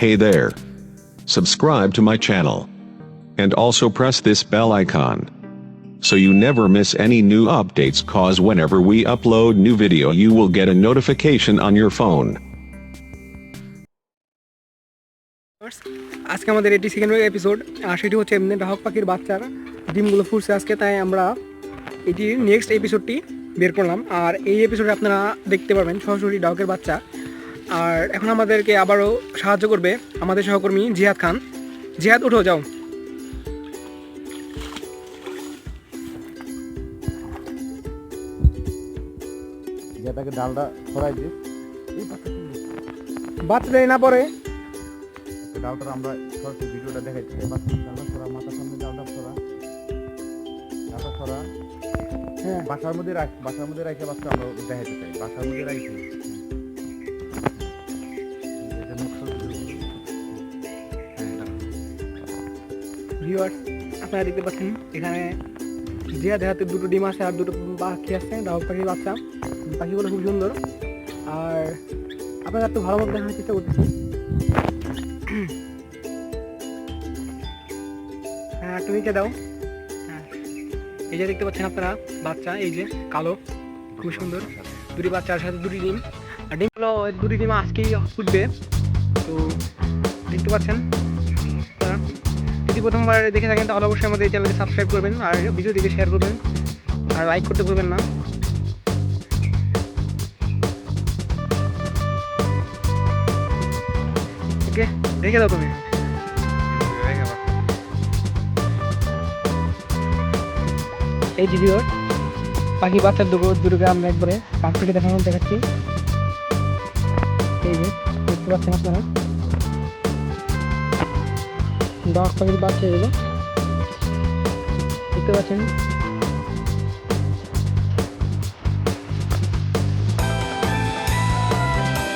Hey there. Subscribe to my channel. And also press this bell icon. So you never miss any new updates, cause whenever we upload new video you will get a notification on your phone. আজকে আমাদের এটি second episode, আর সেটি হচ্ছে এমনি ডাহক পাখির বাচ্চার ডিমগুলো ফুটছে আজকে, তাই আমরা এটির নেক্সট এপিসোডটি বের করলাম। আর এই এপিসোডে আপনারা দেখতে পারবেন সরাসরি ডাহকের বাচ্চা। আর এখন আমাদেরকে আবারও সাহায্য করবে আমাদের সহকর্মী জিহাদ খান। জিহাদ, উঠো, যাও। যেটাকে ডালটা ছড়াই দিই, বাচ্চাটাই না পরে ডালটা আমরা সরাসরি ভিডিওটা দেখাইছি। ডালটা ছড়া, মাথার সামনে ডালটা ছড়া, ডালটা ছড়া। হ্যাঁ, বাসার মধ্যে রাখে বাচ্চা আমরা দেখাইতে চাই। বাসার মধ্যে রাখি ভিউয়ার্স, আপনারা দেখতে পাচ্ছেন এখানে জিহাদের হাতে দুটো ডিম আছে আর দুটো পাখি আছে, ডাহক পাখির বাচ্চা। পাখিগুলো খুব সুন্দর, আর আপনারা একটু ভালো মতো দেখানোর চেষ্টা করতেছি। হ্যাঁ, একটু নিচে দাও। হ্যাঁ, এই যে দেখতে পাচ্ছেন আপনারা বাচ্চা, এই যে কালো, খুব সুন্দর দুটি বাচ্চার সাথে দুটি ডিম। আর ডিমগুলো দুটি ডিম আজকেই ফুটবে। তো দেখতে পাচ্ছেন, যদি প্রথমবার দেখে থাকেন তাহলে অবশ্যই আমাদের এই চ্যানেলকে সাবস্ক্রাইব করবেন, আর ভিডিওটিকে শেয়ার করবেন, আর লাইক করতে ভুলবেন না। ওকে, দেখে দাও তুমি। এই ভিডিওর পাখি বাচ্চার দুটোকে আমরা একবারে কাছ থেকে দেখাচ্ছি। এই যে দেখতে পাচ্ছেন আপনারা ডাহক পাখির বাচ্চা, এগুলো দেখতে পাচ্ছেন।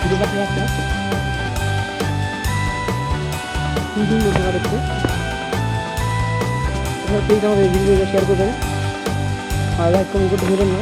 দুটো পাখি বাচ্চা খুব সুন্দর দেখা দেখতে। প্লিজ আমাদের ভিডিওটা শেয়ার করবেন আর লাইক কমেন্ট করতে ভুলবেন না।